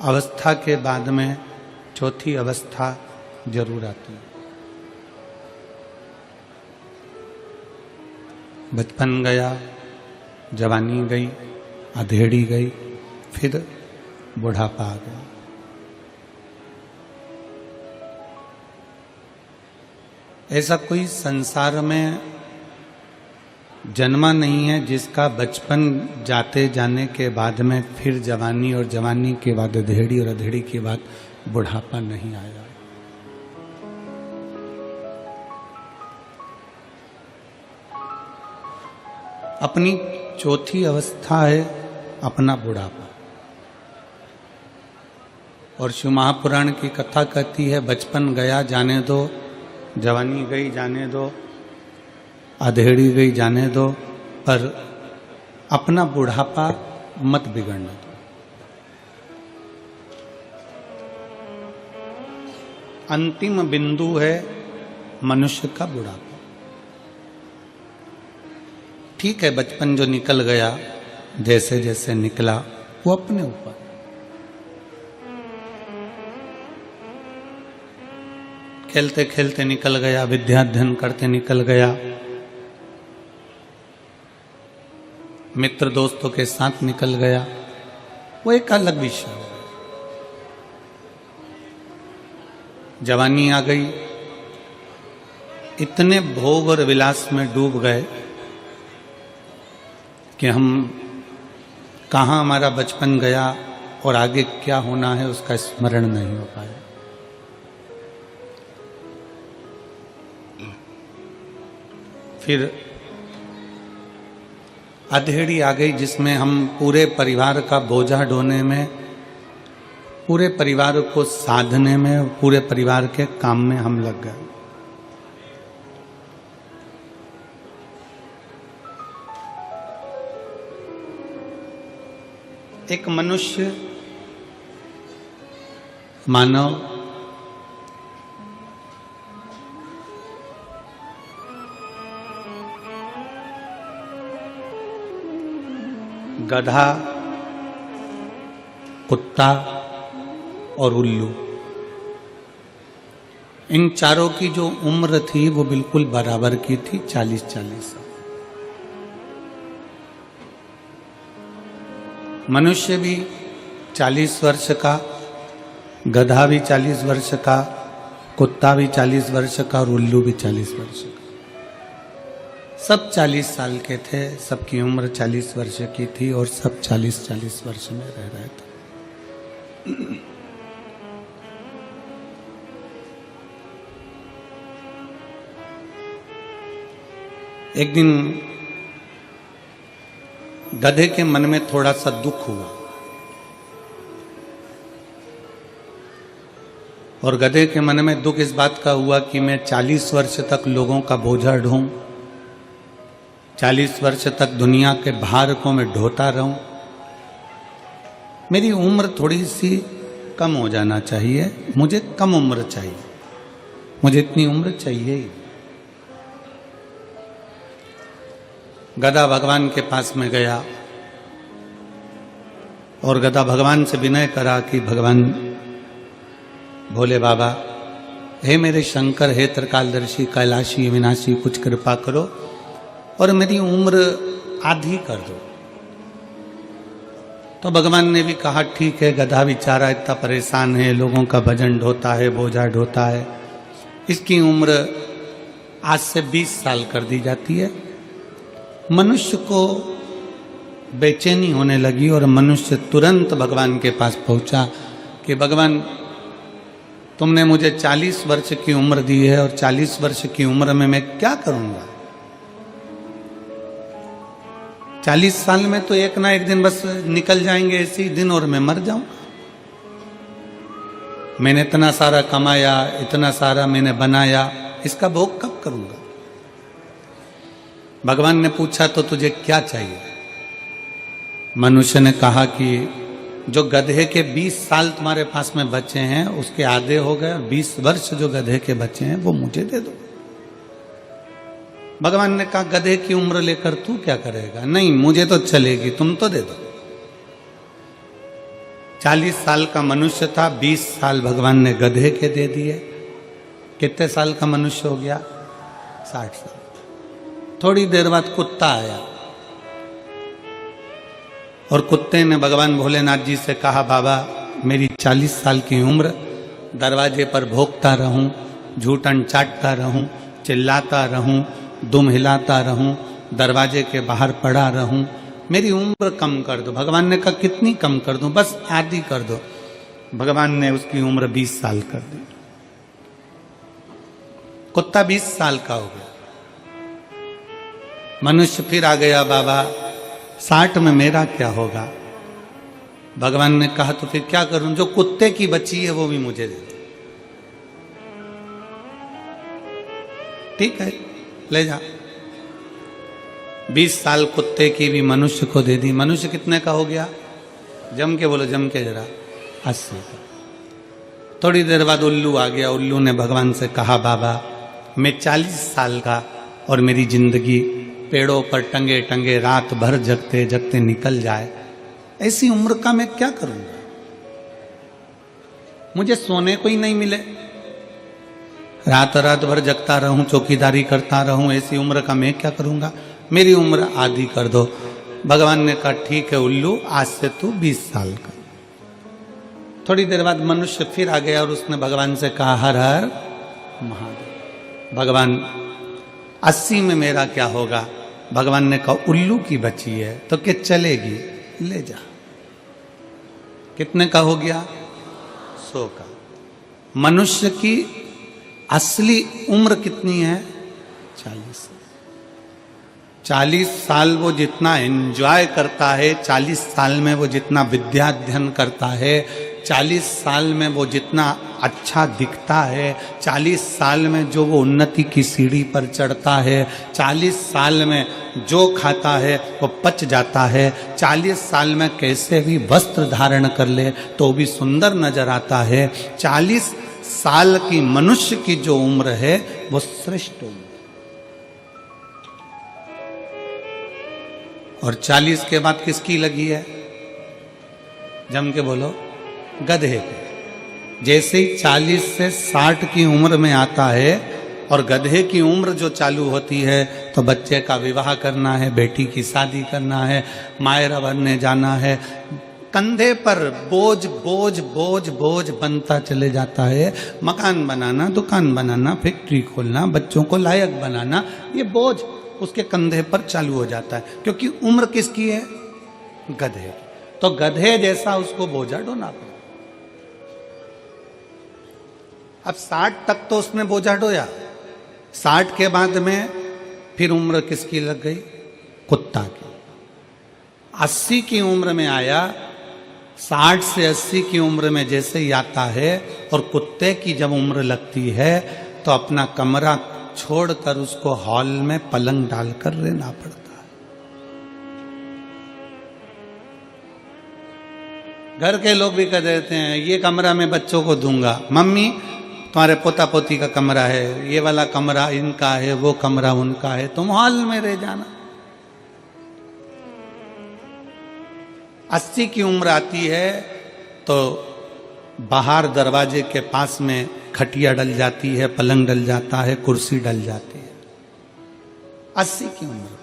अवस्था के बाद में चौथी अवस्था जरूर आती है। बचपन गया, जवानी गई, अधेड़ी गई, फिर बुढ़ापा आ गया। ऐसा कोई संसार में जन्मा नहीं है जिसका बचपन जाते जाने के बाद में फिर जवानी और जवानी के बाद अधेड़ी और अधेड़ी के बाद बुढ़ापा नहीं आया। अपनी चौथी अवस्था है अपना बुढ़ापा। और शिव महापुराण की कथा कहती है बचपन गया जाने दो, जवानी गई जाने दो, अधेड़ी गई जाने दो, पर अपना बुढ़ापा मत बिगड़ने दो। अंतिम बिंदु है मनुष्य का बुढ़ापा। ठीक है, बचपन जो निकल गया, जैसे जैसे निकला वो अपने ऊपर। खेलते खेलते निकल गया, विद्याध्ययन करते निकल गया, मित्र दोस्तों के साथ निकल गया, वो एक अलग विषय है। जवानी आ गई, इतने भोग और विलास में डूब गए कि हम कहाँ हमारा बचपन गया और आगे क्या होना है उसका स्मरण नहीं हो पाया। फिर अधेड़ी आ गई जिसमें हम पूरे परिवार का बोझा ढोने में, पूरे परिवार को साधने में, पूरे परिवार के काम में हम लग गए। एक मनुष्य, मानव गधा, कुत्ता और उल्लू, इन चारों की जो उम्र थी वो बिल्कुल बराबर की थी, 40-40 साल। मनुष्य भी 40 वर्ष का, गधा भी 40 वर्ष का, कुत्ता भी 40 वर्ष का और उल्लू भी 40 वर्ष का। सब 40 साल के थे, सबकी उम्र 40 वर्ष की थी और सब 40-40 वर्ष में रह रहे थे। एक दिन गधे के मन में थोड़ा सा दुख हुआ और गधे के मन में दुख इस बात का हुआ कि मैं 40 वर्ष तक लोगों का बोझा ढोऊं, 40 वर्ष तक दुनिया के भार को मैं ढोता रहूं, मेरी उम्र थोड़ी सी कम हो जाना चाहिए, मुझे कम उम्र चाहिए, मुझे इतनी उम्र चाहिए ही। गधा भगवान के पास में गया और गधा भगवान से विनय करा कि भगवान भोले बाबा, हे मेरे शंकर, हे त्रिकालदर्शी, कैलाशी, विनाशी, कुछ कृपा करो और मेरी उम्र आधी कर दो। तो भगवान ने भी कहा ठीक है, गधा बेचारा इतना परेशान है, लोगों का भजन ढोता है, बोझा ढोता है, इसकी उम्र आज से 20 साल कर दी जाती है। मनुष्य को बेचैनी होने लगी और मनुष्य तुरंत भगवान के पास पहुंचा कि भगवान, तुमने मुझे 40 वर्ष की उम्र दी है और 40 वर्ष की उम्र में मैं क्या करूंगा? 40 साल में तो एक ना एक दिन बस निकल जाएंगे ऐसे ही दिन और मैं मर जाऊंगा। मैंने इतना सारा कमाया, इतना सारा मैंने बनाया, इसका भोग कब करूंगा? भगवान ने पूछा तो तुझे क्या चाहिए? मनुष्य ने कहा कि जो गधे के 20 साल तुम्हारे पास में बचे हैं उसके आधे हो गए, 20 वर्ष जो गधे के बचे हैं वो मुझे दे दो। भगवान ने कहा गधे की उम्र लेकर तू क्या करेगा? नहीं, मुझे तो चलेगी, तुम तो दे दो। 40 साल का मनुष्य था, 20 साल भगवान ने गधे के दे दिए। कितने साल का मनुष्य हो गया? 60 साल। थोड़ी देर बाद कुत्ता आया और कुत्ते ने भगवान भोलेनाथ जी से कहा, बाबा मेरी 40 साल की उम्र, दरवाजे पर भोंकता रहूं, झूठन चाटता रहूं, चिल्लाता रहूं, दुम हिलाता रहूं, दरवाजे के बाहर पड़ा रहूं, मेरी उम्र कम कर दो। भगवान ने कहा कितनी कम कर दूं? बस आधी कर दो। भगवान ने उसकी उम्र 20 साल कर दी। कुत्ता 20 साल का हो गया। मनुष्य फिर आ गया, बाबा 60 में मेरा क्या होगा? भगवान ने कहा तो फिर क्या करूं? जो कुत्ते की बची है वो भी मुझे दे दो। ठीक है, ले जा। 20 साल कुत्ते की भी मनुष्य को दे दी। मनुष्य कितने का हो गया? जम के बोलो, जम के जरा, 80 का। थोड़ी देर बाद उल्लू आ गया। उल्लू ने भगवान से कहा, बाबा मैं 40 साल का और मेरी जिंदगी पेड़ों पर टंगे टंगे रात भर जगते जगते निकल जाए, ऐसी उम्र का मैं क्या करूंगा? मुझे सोने को ही नहीं मिले, रात रात भर जगता रहूं, चौकीदारी करता रहूं, ऐसी उम्र का मैं क्या करूंगा? मेरी उम्र आधी कर दो। भगवान ने कहा ठीक है उल्लू, आज से तू 20 साल का। थोड़ी देर बाद मनुष्य फिर आ गया और उसने भगवान से कहा, हर हर महादेव। भगवान 80 में मेरा क्या होगा? भगवान ने कहा उल्लू की बची है तो क्या चलेगी, ले जा। कितने का हो गया? 100 का। मनुष्य की असली उम्र कितनी है? 40। 40 साल वो जितना एंजॉय करता है, 40 साल में वो जितना विद्या अध्ययन करता है, 40 साल में वो जितना अच्छा दिखता है, 40 साल में जो वो उन्नति की सीढ़ी पर चढ़ता है, 40 साल में जो खाता है वो पच जाता है, 40 साल में कैसे भी वस्त्र धारण कर ले तो भी सुंदर नजर आता है, 40 साल की मनुष्य की जो उम्र है वो श्रेष्ठ उम्र। और 40 के बाद किसकी लगी है? जम के बोलो, गधे के। जैसे ही 40 से 60 की उम्र में आता है और गधे की उम्र जो चालू होती है तो बच्चे का विवाह करना है, बेटी की शादी करना है, मायरा बनने जाना है, कंधे पर बोझ बोझ बोझ बोझ बनता चले जाता है। मकान बनाना, दुकान बनाना, फैक्ट्री खोलना, बच्चों को लायक बनाना, ये बोझ उसके कंधे पर चालू हो जाता है। क्योंकि उम्र किसकी है? गधे। तो गधे जैसा उसको बोझा ढोना पड़ा। अब 60 तक तो उसने बोझा ढोया, 60 के बाद में फिर उम्र किसकी लग गई? कुत्ता की। 80 की उम्र में आया, 60 से 80 की उम्र में जैसे ही आता है और कुत्ते की जब उम्र लगती है तो अपना कमरा छोड़कर उसको हॉल में पलंग डालकर रहना पड़ता है। घर के लोग भी कह देते हैं ये कमरा मैं बच्चों को दूंगा, मम्मी तुम्हारे पोता पोती का कमरा है, ये वाला कमरा इनका है, वो कमरा उनका है, तुम हॉल में रह जाना। 80 की उम्र आती है तो बाहर दरवाजे के पास में खटिया डल जाती है, पलंग डल जाता है, कुर्सी डल जाती है। 80 की उम्र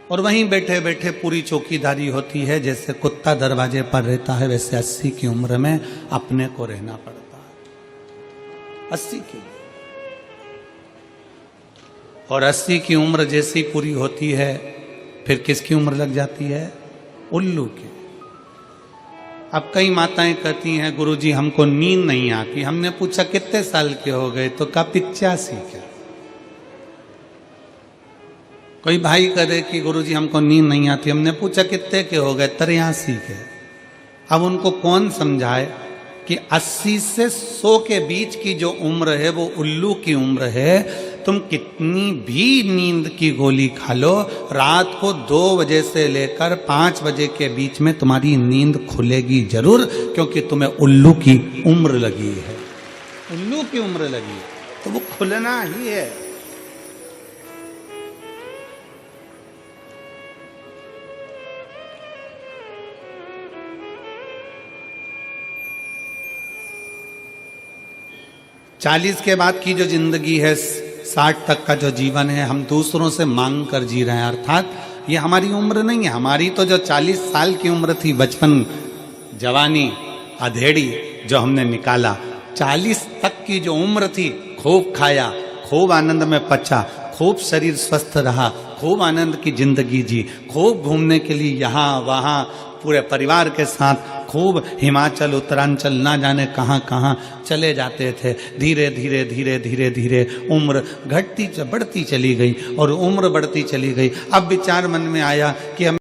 और वहीं बैठे बैठे पूरी चौकीदारी होती है। जैसे कुत्ता दरवाजे पर रहता है वैसे 80 की उम्र में अपने को रहना पड़ता है। 80 की और 80 की उम्र जैसी पूरी होती है फिर किसकी उम्र लग जाती है? उल्लू की। अब कई माताएं कहती हैं गुरुजी हमको नींद नहीं आती। हमने पूछा कितने साल के हो गए तो कहा 85 के। कोई भाई करे कि गुरुजी हमको नींद नहीं आती। हमने पूछा कितने के हो गए? 83 के। अब उनको कौन समझाए कि 80 से 100 के बीच की जो उम्र है वो उल्लू की उम्र है। तुम कितनी भी नींद की गोली खा लो, रात को 2 बजे से लेकर 5 बजे के बीच में तुम्हारी नींद खुलेगी जरूर, क्योंकि तुम्हें उल्लू की उम्र लगी है। उल्लू की उम्र लगी है तो वो खुलना ही है। 40 के बाद की जो जिंदगी है, 60 तक का जो जीवन है, हम दूसरों से मांग कर जी रहे हैं। अर्थात ये हमारी उम्र नहीं है। हमारी तो जो 40 साल की उम्र थी, बचपन, जवानी, अधेड़ी जो हमने निकाला, 40 तक की जो उम्र थी, खूब खाया, खूब आनंद में पचा, खूब शरीर स्वस्थ रहा, खूब आनंद की जिंदगी जी, खूब घूमने के लिए यहाँ वहाँ पूरे परिवार के साथ खूब हिमाचल, उत्तरांचल, ना जाने कहाँ कहाँ चले जाते थे। धीरे धीरे धीरे धीरे धीरे उम्र बढ़ती चली गई और उम्र बढ़ती चली गई। अब विचार मन में आया कि